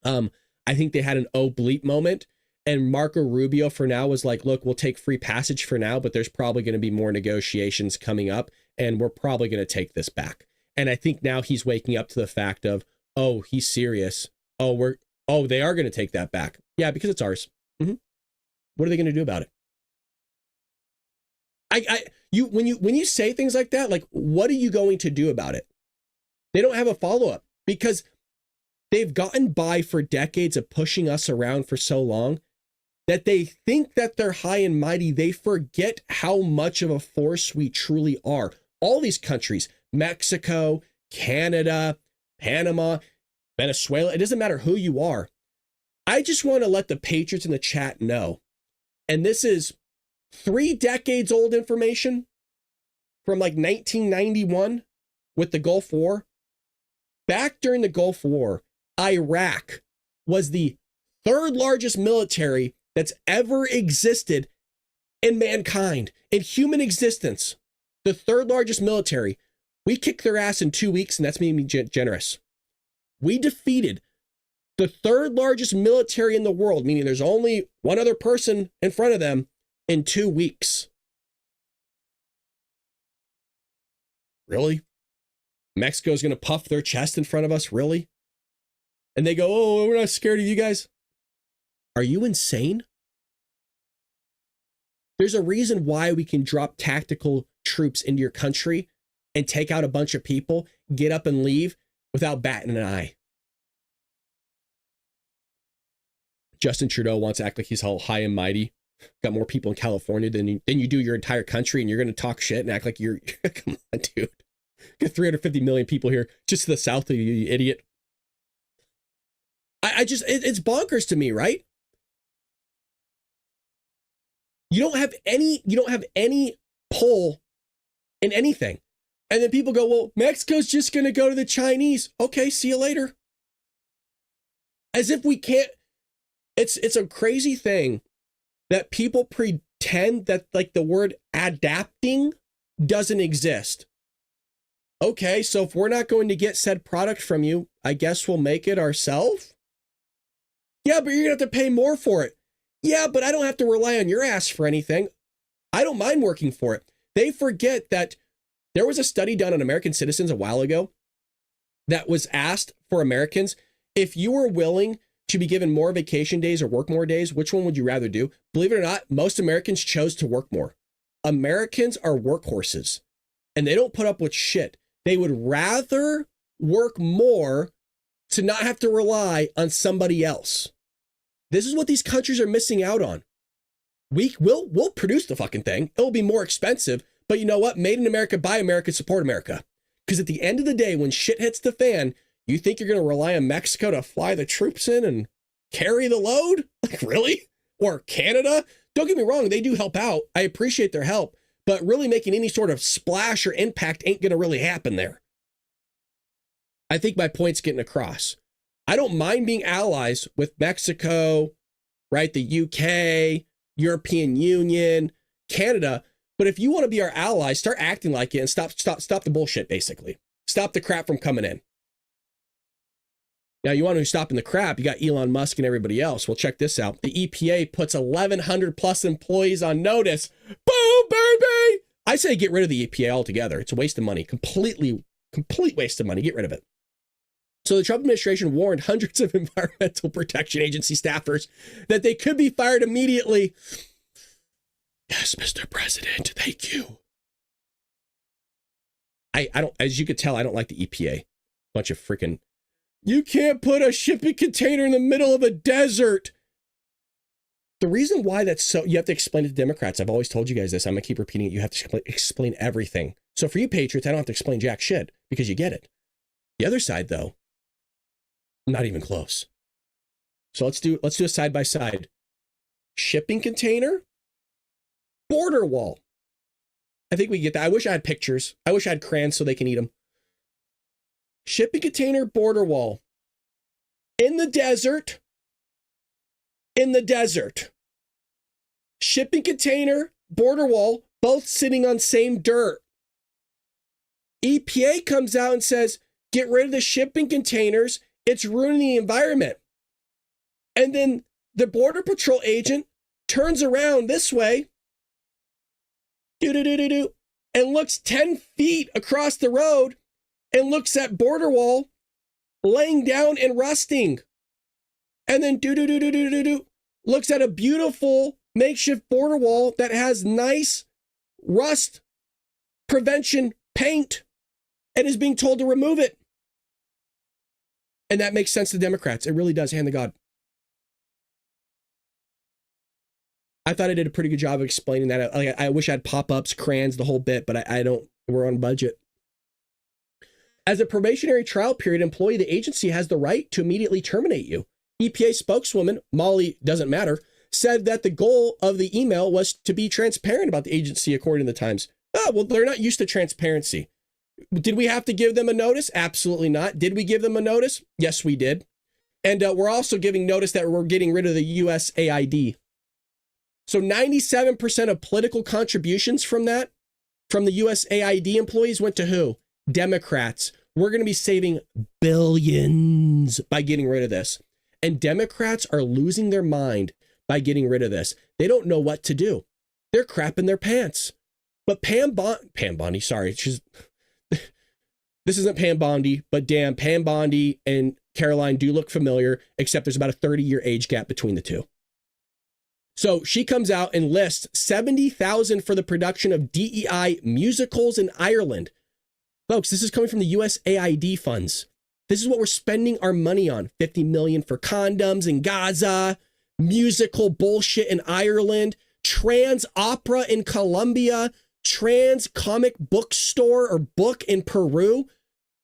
I think they had an oh bleep moment. And Marco Rubio for now was like, look, we'll take free passage for now, but there's probably going to be more negotiations coming up, and we're probably going to take this back. And I think now he's waking up to the fact of, oh, he's serious. Oh, they are going to take that back. Yeah, because it's ours. Mm-hmm. What are they going to do about it? When you say things like that, like, what are you going to do about it? They don't have a follow-up because they've gotten by for decades of pushing us around for so long that they think that they're high and mighty. They forget how much of a force we truly are. All these countries, Mexico, Canada, Panama, Venezuela, it doesn't matter who you are. I just want to let the patriots in the chat know, and this is 3 decades old information from like 1991 with the Gulf War. Back during the Gulf War, Iraq was the 3rd largest military that's ever existed in mankind, in human existence. The 3rd largest military. We kicked their ass in 2 weeks, and that's me being generous. We defeated the 3rd largest military in the world, meaning there's only one other person in front of them, in 2 weeks. Really? Mexico's going to puff their chest in front of us? Really? And they go, oh, we're not scared of you guys. Are you insane? There's a reason why we can drop tactical troops into your country and take out a bunch of people, get up and leave without batting an eye. Justin Trudeau wants to act like he's all high and mighty. Got more people in California than you do your entire country, and you're going to talk shit and act like you're, come on, dude. Got 350 million people here, just to the south of you, you idiot. It's bonkers to me, right? You don't have any pull in anything. And then people go, well, Mexico's just going to go to the Chinese. Okay, see you later. As if we can't. It's a crazy thing that people pretend that like the word adapting doesn't exist. Okay, so if we're not going to get said product from you, I guess we'll make it ourselves. Yeah, but you're going to have to pay more for it. Yeah, but I don't have to rely on your ass for anything. I don't mind working for it. They forget that there was a study done on American citizens a while ago that was asked for Americans, if you were willing to be given more vacation days or work more days, which one would you rather do? Believe it or not, most Americans chose to work more. Americans are workhorses and they don't put up with shit. They would rather work more to not have to rely on somebody else. This is what these countries are missing out on. We'll produce the fucking thing. It'll be more expensive, but you know what? Made in America, buy America, support America. Because at the end of the day, when shit hits the fan, you think you're going to rely on Mexico to fly the troops in and carry the load? Like, really? Or Canada? Don't get me wrong, they do help out. I appreciate their help, but really making any sort of splash or impact ain't going to really happen there. I think my point's getting across. I don't mind being allies with Mexico, right? The UK, European Union, Canada. But if you want to be our ally, start acting like it and stop the bullshit, basically. Stop the crap from coming in. Now, you want to stop in the crap, you got Elon Musk and everybody else. Well, check this out. The EPA puts 1,100 plus employees on notice. Boom, baby! I say get rid of the EPA altogether. It's a waste of money. Complete waste of money. Get rid of it. So the Trump administration warned hundreds of Environmental Protection Agency staffers that they could be fired immediately. Yes, Mr. President, thank you. I don't, as you could tell, I don't like the EPA. Bunch of freaking, you can't put a shipping container in the middle of a desert. The reason why that's so, you have to explain it to Democrats. I've always told you guys this. I'm going to keep repeating it. You have to explain everything. So for you patriots, I don't have to explain jack shit because you get it. The other side, though, not even close. So let's do a side by side. Shipping container, border wall. I think we get that. I wish I had pictures. I wish I had crayons so they can eat them. Shipping container, border wall. In the desert. In the desert. Shipping container, border wall, both sitting on same dirt. EPA comes out and says, get rid of the shipping containers. It's ruining the environment. And then the Border Patrol agent turns around this way, and looks 10 feet across the road and looks at border wall laying down and rusting. And then looks at a beautiful makeshift border wall that has nice rust prevention paint and is being told to remove it. And that makes sense to Democrats. It really does, hand to God. I thought I did a pretty good job of explaining that. I wish I had pop-ups, crayons, the whole bit, but I don't. We're on budget. As a probationary trial period employee, the agency has the right to immediately terminate you. EPA spokeswoman, Molly doesn't matter, said that the goal of the email was to be transparent about the agency, according to the Times. Oh, well, they're not used to transparency. Did we have to give them a notice? Absolutely not. Did we give them a notice? Yes, we did. And we're also giving notice that we're getting rid of the USAID. So 97% of political contributions from the USAID employees went to who? Democrats. We're going to be saving billions by getting rid of this. And Democrats are losing their mind by getting rid of this. They don't know what to do. They're crapping their pants. But Pam Bondi, sorry. This isn't Pam Bondi, but damn, Pam Bondi and Caroline do look familiar, except there's about a 30-year age gap between the two. So she comes out and lists $70,000 for the production of DEI musicals in Ireland. Folks, this is coming from the USAID funds. This is what we're spending our money on. $50 million for condoms in Gaza, musical bullshit in Ireland, trans opera in Colombia, trans comic book store or book in Peru.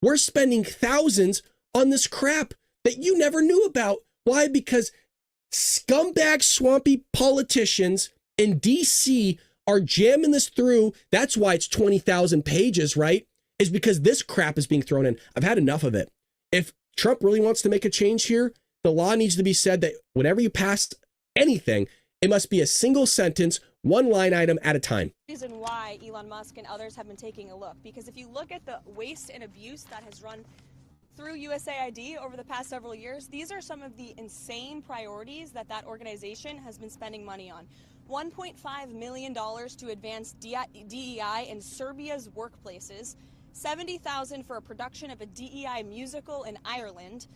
We're spending thousands on this crap that you never knew about. Why? Because scumbag, swampy politicians in DC are jamming this through. That's why it's 20,000 pages, right? Is because this crap is being thrown in. I've had enough of it. If Trump really wants to make a change here, the law needs to be said that whenever you pass anything, it must be a single sentence, one line item at a time. Reason why Elon Musk and others have been taking a look, because if you look at the waste and abuse that has run through USAID over the past several years, these are some of the insane priorities that organization has been spending money on. $1.5 million to advance DEI in Serbia's workplaces, $70,000 for a production of a DEI musical in Ireland,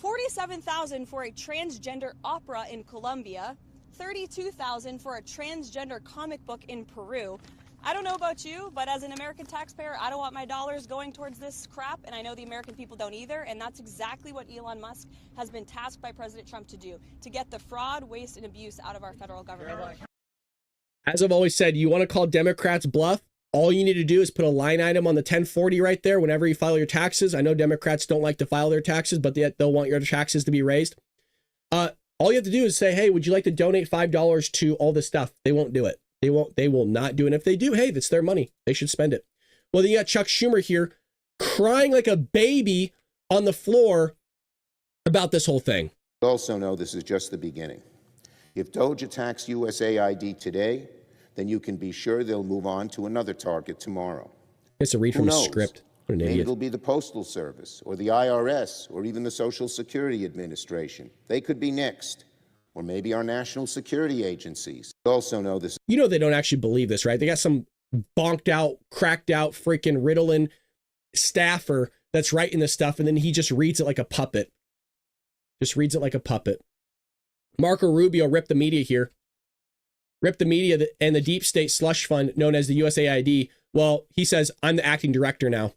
$47,000 for a transgender opera in Colombia, $32,000 for a transgender comic book in Peru. I don't know about you, but as an American taxpayer, I don't want my dollars going towards this crap, and I know the American people don't either, and that's exactly what Elon Musk has been tasked by President Trump to do, to get the fraud, waste, and abuse out of our federal government. As I've always said, you want to call Democrats bluff? All you need to do is put a line item on the 1040 right there whenever you file your taxes. I know Democrats don't like to file their taxes, but they'll want your taxes to be raised. All you have to do is say, hey, would you like to donate $5 to all this stuff? They won't do it. They will not do it. And if they do, hey, that's their money. They should spend it. Well, then you got Chuck Schumer here crying like a baby on the floor about this whole thing. We also know this is just the beginning. If DOJ attacks USAID today, then you can be sure they'll move on to another target tomorrow. It's a read from a script. What an Maybe idiot. it'll be the Postal Service or the IRS or even the Social Security Administration. They could be next. Or maybe our national security agencies. We also know this. You know they don't actually believe this, right? They got some bonked out, cracked out, freaking Ritalin staffer that's writing this stuff, and then he just reads it like a puppet. Just reads it like a puppet. Marco Rubio ripped the media here. Ripped the media and the deep state slush fund known as the USAID. Well, he says, I'm the acting director now.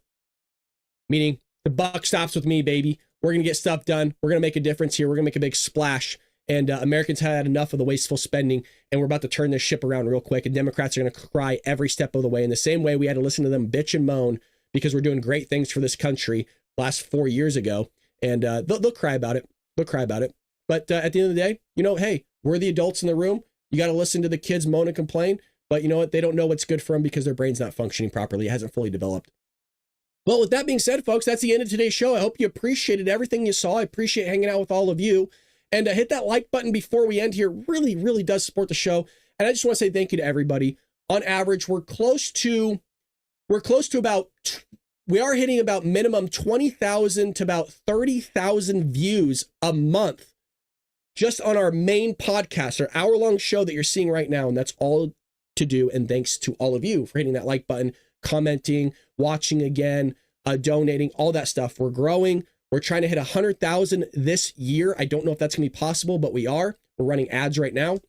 Meaning, the buck stops with me, baby. We're going to get stuff done. We're going to make a difference here. We're going to make a big splash. And Americans had enough of the wasteful spending, and we're about to turn this ship around real quick. And Democrats are going to cry every step of the way. In the same way we had to listen to them bitch and moan because we're doing great things for this country last 4 years ago. And they'll cry about it. They'll cry about it. But at the end of the day, you know, hey, we're the adults in the room. You got to listen to the kids moan and complain. But you know what? They don't know what's good for them because their brain's not functioning properly. It hasn't fully developed. Well, with that being said, folks, that's the end of today's show. I hope you appreciated everything you saw. I appreciate hanging out with all of you. And hit that like button before we end here. Really, really does support the show. And I just want to say thank you to everybody. On average, we are hitting about minimum 20,000 to about 30,000 views a month just on our main podcast, our hour-long show that you're seeing right now. And that's all to do. And thanks to all of you for hitting that like button, commenting, watching again, donating, all that stuff. We're growing. We're trying to hit 100,000 this year. I don't know if that's going to be possible, but we are. We're running ads right now.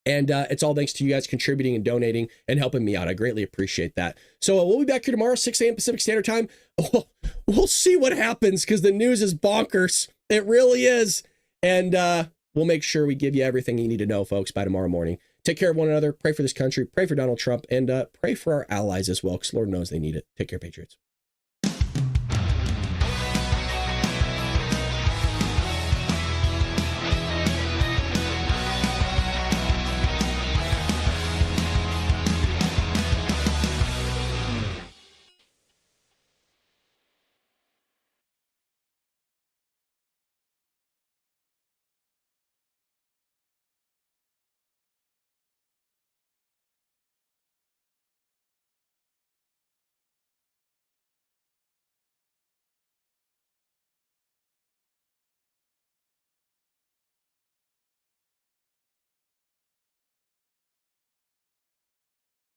And it's all thanks to you guys contributing and donating and helping me out. I greatly appreciate that. So we'll be back here tomorrow, 6 a.m. Pacific Standard Time. We'll see what happens because the news is bonkers. It really is. And we'll make sure we give you everything you need to know, folks, by tomorrow morning. Take care of one another. Pray for this country. Pray for Donald Trump. And pray for our allies as well because Lord knows they need it. Take care, Patriots.